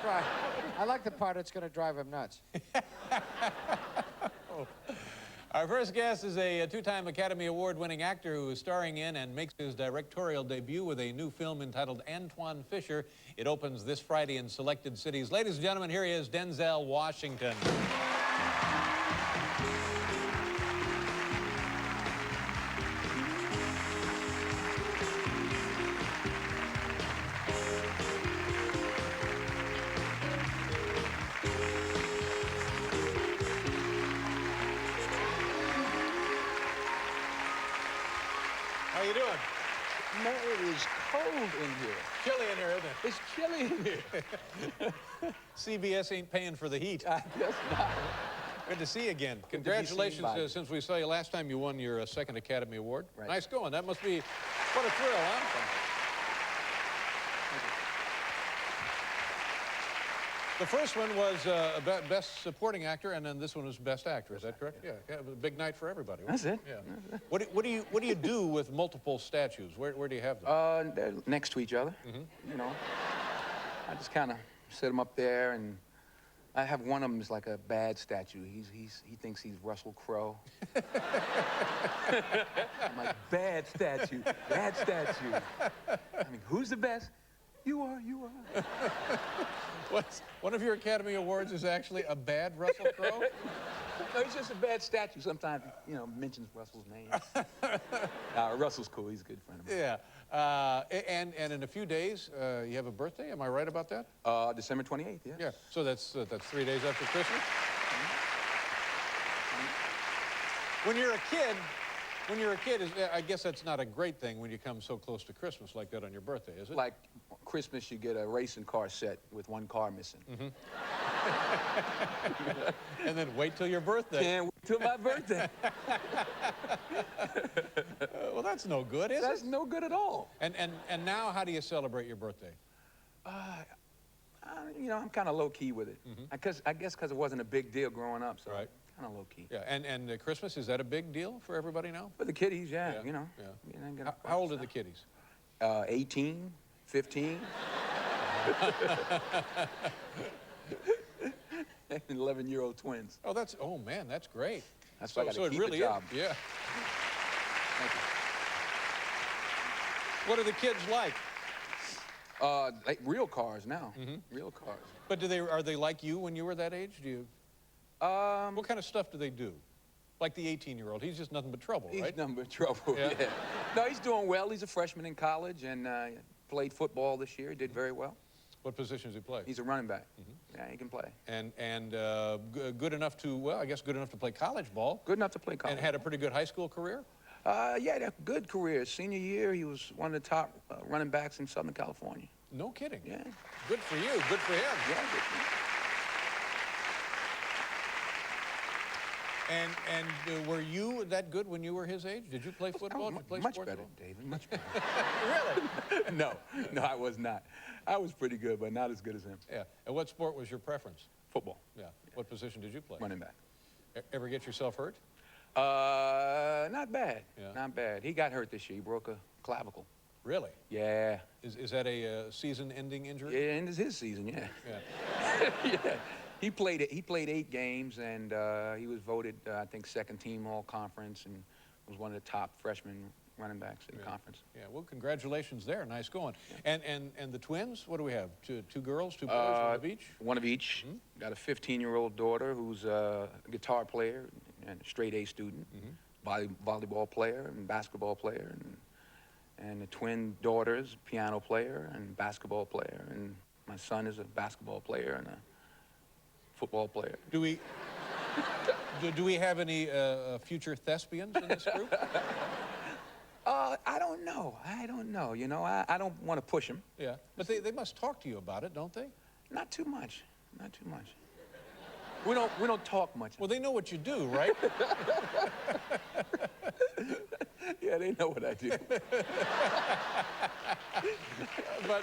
Right. I like the part that's going to drive him nuts. Our first guest is a two-time Academy Award-winning actor who is starring in and makes his directorial debut with a new film entitled Antoine Fisher. It opens this Friday in selected cities. Ladies and gentlemen, here he is, Denzel Washington. How you doing? Man, it is cold in here. Chilly in here, isn't it? It's chilly in here. CBS ain't paying for the heat. I guess not. Good to see you again. Good to be Congratulations, seen by you. since we saw you last time, you won your second Academy Award. Right. Nice going. That must be, what a thrill, huh? The first one was Best Supporting Actor, and then this one was Best Actor. Is that correct? Yeah. It was a big night for everybody. That's it. Yeah. What do you do with multiple statues? Where do you have them? They're next to each other. You know, I just kind of set them up there, and I have one of them is like a bad statue. He thinks he's Russell Crowe. I'm like, bad statue, bad statue. I mean, who's the best? You are, you are. One of your Academy Awards is actually a bad Russell Crowe? No, it's just a bad statue. Sometimes, you know, mentions Russell's name. Russell's cool. He's a good friend of mine. Yeah. And in a few days, you have a birthday. Am I right about that? December 28th, yeah. Yeah. So that's 3 days after Christmas? When you're a kid, I guess that's not a great thing when you come so close to Christmas like that on your birthday, is it? Like Christmas, you get a racing car set with one car missing. And then wait till your birthday. Can't wait till my birthday. Well, that's no good, is it? That's no good at all. And now, how do you celebrate your birthday? You know, I'm kind of low-key with it. I guess because it wasn't a big deal growing up, so Right. kind of low-key. Yeah. And Christmas, is that a big deal for everybody now? For the kiddies, yeah, Yeah, you know. yeah. You know, get a How old are the kiddies? 18, 15. And 11-year-old twins. Oh man, that's great. That's why I got to it keep really a job. is. Yeah. Thank What are the kids like? you. Like real cars now. Real cars. But are they like you when you were that age? What kind of stuff do they do? Like the 18-year-old, he's just nothing but trouble, He's right? nothing but trouble, Yeah. yeah. No, he's doing well. He's a freshman in college and played football this year. He did very well. What position does he play? He's a running back. Yeah, he can play. And good enough to, well, I guess good enough to play college ball. Good enough to play college. And had a pretty good high school career? Yeah, he had a good career. Senior year, he was one of the top running backs in Southern California. No kidding. Yeah. Good for you. Good for him. Yeah, good for him. And were you that good when you were his age? Did you play football? Did you play much sports better, at all? David, much better. Really? No, I was not. I was pretty good, but not as good as him. Yeah. And what sport was your preference? Football. Yeah. What position did you play? Running back. Ever get yourself hurt? Not bad. Yeah. Not bad. He got hurt this year. He broke a clavicle. Really? Yeah. Is that a season-ending injury? Yeah, and it's his season, yeah. Yeah. Yeah. He played 8 games, and he was voted, I think, second team all-conference, and was one of the top freshman running backs in the conference. Yeah, well, congratulations there. Nice going. Yeah. And the twins, what do we have? Two girls, two boys, one of each? One of each. Got a 15-year-old daughter who's a guitar player and a straight-A student, volleyball player and basketball player, and the twin daughters, piano player and basketball player, and my son is a basketball player and a football player. Do we have any future thespians in this group? I don't know. I don't know. You know, I don't want to push them. Yeah, but they must talk to you about it, don't they? Not too much. Not too much. We don't talk much. Well, they know what you do, right? Yeah, they know what I do. But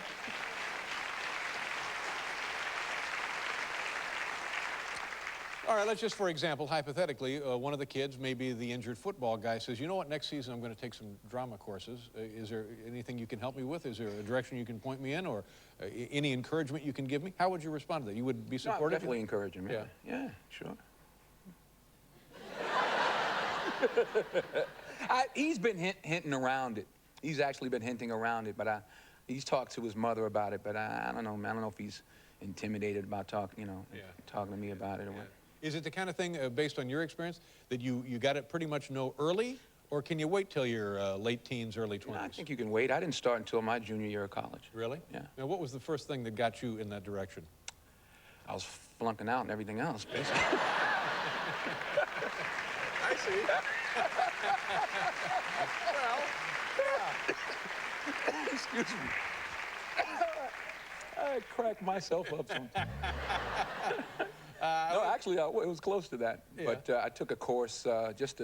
All right, let's just, for example, hypothetically, one of the kids, maybe the injured football guy, says, you know what, next season I'm going to take some drama courses. Is there anything you can help me with? Is there a direction you can point me in, or any encouragement you can give me? How would you respond to that? You would be No, supportive? definitely encourage him. Yeah. Yeah, sure. He's been hinting around it. He's actually been hinting around it, but he's talked to his mother about it, but I don't know, man. I don't know if he's intimidated about talking to me about it or what. Is it the kind of thing, based on your experience, that you got to pretty much know early, or can you wait till your late teens, early 20s? No, I think you can wait. I didn't start until my junior year of college. Really? Yeah. Now, what was the first thing that got you in that direction? I was flunking out and everything else, basically. I see. Well, excuse me. I crack myself up sometimes. No, actually, it was close to that. Yeah. But I took a course just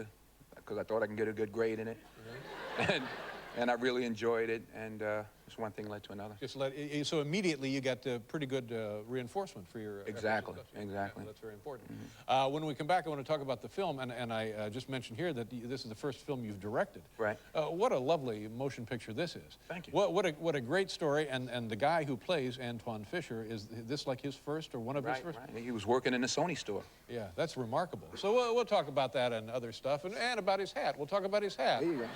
because I thought I can get a good grade in it. And I really enjoyed it, and just one thing led to another. So immediately you got pretty good reinforcement for your Exactly, efforts. exactly. Yeah, that's very important. When we come back, I want to talk about the film, and I just mentioned here that this is the first film you've directed. Right. What a lovely motion picture this is. Thank you. What a great story, and the guy who plays Antoine Fisher, is this like his first or one of his first? Right. He was working in a Sony store. Yeah, that's remarkable. So we'll talk about that and other stuff, and about his hat. We'll talk about his hat. There you go.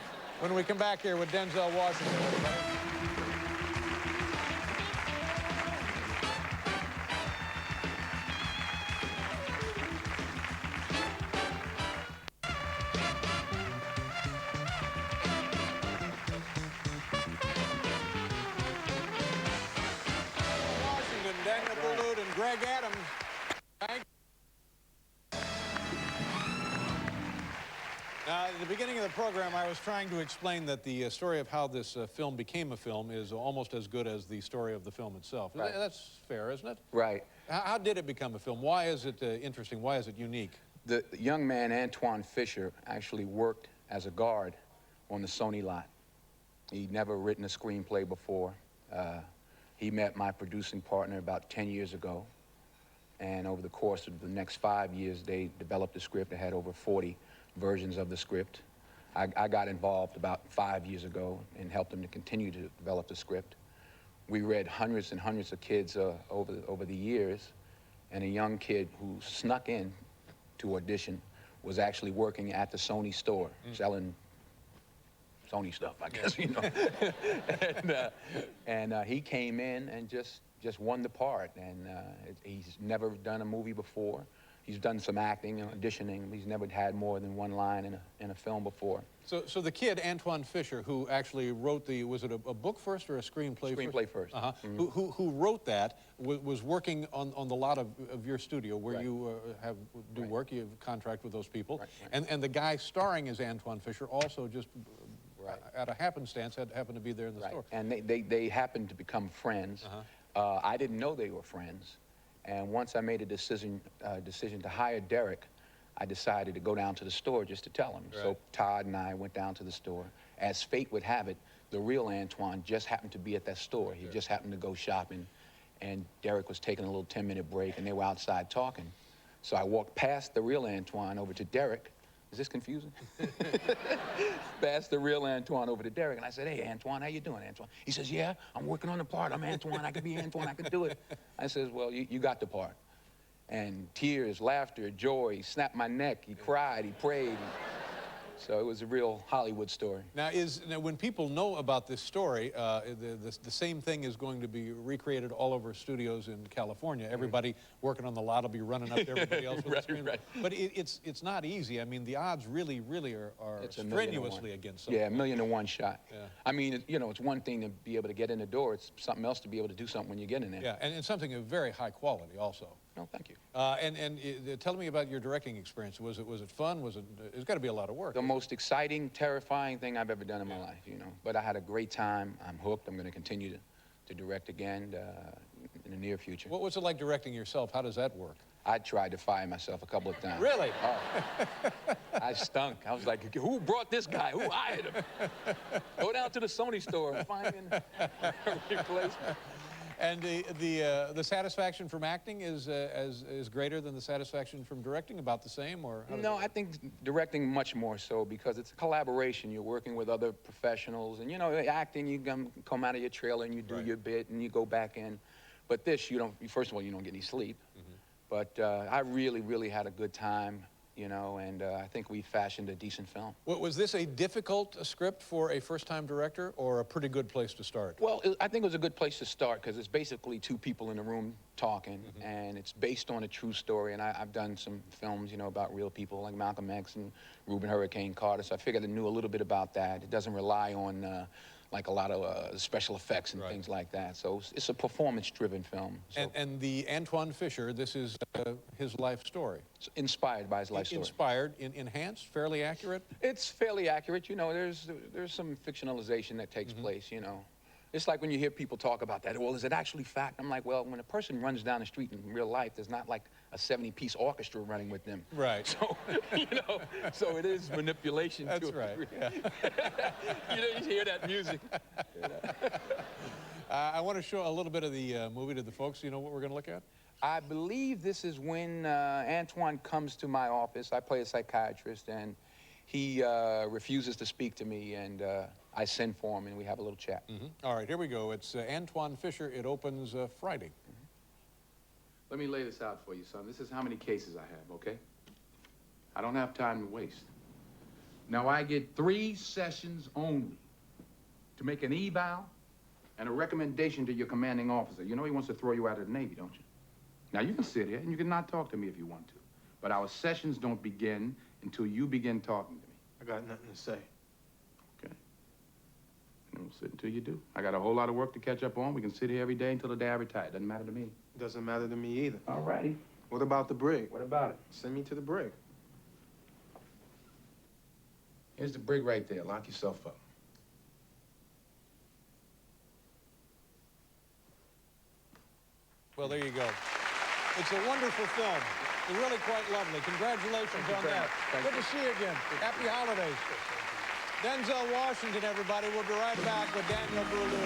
When we come back here with Denzel Washington, everybody. Washington, Daniel Boulud, and Greg Adams. Thank you. Now, at the beginning of the program, I was trying to explain that the story of how this film became a film is almost as good as the story of the film itself. Right. That's fair, isn't it? Right. How did it become a film? Why is it interesting? Why is it unique? The young man, Antoine Fisher, actually worked as a guard on the Sony lot. He'd never written a screenplay before. He met my producing partner about 10 years ago. And over the course of the next 5 years, they developed a script that had over 40 versions of the script. I got involved about 5 years ago and helped them to continue to develop the script. We read hundreds and hundreds of kids over the years, and a young kid who snuck in to audition was actually working at the Sony store, selling Sony stuff, I guess, you know. And he came in and just won the part, and he's never done a movie before. He's done some acting and auditioning. He's never had more than one line in a film before. So the kid, Antoine Fisher, who actually wrote was it a book first or a screenplay? Screenplay first. Who wrote that, was working on the lot of your studio where Right. you do work. You have a contract with those people. Right. And the guy starring as Antoine Fisher also just, at a happenstance, happened to be there in the store. And they happened to become friends. I didn't know they were friends. And once I made a decision to hire Derek, I decided to go down to the store just to tell him. Right. So Todd and I went down to the store. As fate would have it, the real Antoine just happened to be at that store. He just happened to go shopping, and Derek was taking a little 10-minute break, and they were outside talking. So I walked past the real Antoine over to Derek. Is this confusing? Past the real Antoine over to Derek, and I said, "Hey, Antoine, how you doing, Antoine?" He says, "Yeah, I'm working on the part. I'm Antoine. I could be Antoine. I could do it." I says, "Well, you got the part." And tears, laughter, joy. He snapped my neck. He cried. He prayed. So it was a real Hollywood story. Now, when people know about this story, the same thing is going to be recreated all over studios in California. Everybody working on the lot will be running up to everybody else with a screen. Right. But it's not easy. I mean, the odds really are It's a 1,000,000 to 1. strenuously against something. Yeah, 1,000,000 to 1 shot. Yeah. I mean, you know, it's one thing to be able to get in the door. It's something else to be able to do something when you get in there. Yeah, and something of very high quality also. No, thank you. Tell me about your directing experience. Was it fun? It's got to be a lot of work. The most exciting, terrifying thing I've ever done in my life, you know. But I had a great time. I'm hooked. I'm going to continue to direct again in the near future. What's it like directing yourself? How does that work? I tried to fire myself a couple of times. Really? Oh. I stunk. I was like, who brought this guy? Who hired him? Go down to the Sony store and find me a replacement. And the satisfaction from acting is greater than the satisfaction from directing, about the same, or? How does No, it I think directing much more so, because it's a collaboration. You're working with other professionals, and you know, acting, you come out of your trailer and you do Right. your bit and you go back in. But this, you don't. First of all, you don't get any sleep. But I really had a good time, you know, and I think we fashioned a decent film. Was this a difficult script for a first-time director, or a pretty good place to start? Well, I think it was a good place to start, because it's basically two people in a room talking, and it's based on a true story. And I've done some films, you know, about real people like Malcolm X and Reuben Hurricane Carter, so I figured I knew a little bit about that. It doesn't rely on like a lot of special effects and Right. things like that. So it's a performance-driven film. So And the Antoine Fisher, this is his life story. it's inspired by his life story. Inspired, enhanced, fairly accurate? It's fairly accurate. You know, there's some fictionalization that takes place, you know. It's like when you hear people talk about that, well, is it actually fact? I'm like, well, when a person runs down the street in real life, there's not like a 70-piece orchestra running with them. Right. So, you know, so it is manipulation. That's to a right. degree. Yeah. You know, you hear that music. I want to show a little bit of the movie to the folks. You know what we're going to look at? I believe this is when Antoine comes to my office. I play a psychiatrist, and he refuses to speak to me, and I send for him, and we have a little chat. All right, here we go. It's Antoine Fisher. It opens Friday. Let me lay this out for you, son. This is how many cases I have, okay? I don't have time to waste. Now, I get 3 sessions only to make an eval and a recommendation to your commanding officer. You know he wants to throw you out of the Navy, don't you? Now, you can sit here and you can not talk to me if you want to, but our sessions don't begin until you begin talking to me. I got nothing to say. Okay? And we'll sit until you do. I got a whole lot of work to catch up on. We can sit here every day until the day I retire. Doesn't matter to me. Doesn't matter to me either. All righty. What about the brig? What about it? Send me to the brig. Here's the brig right there. Lock yourself up. Well, there you go. It's a wonderful film. It's really quite lovely. Congratulations on that. Good to see you again. Happy holidays. Denzel Washington, everybody. We'll be right back with Daniel Brühl.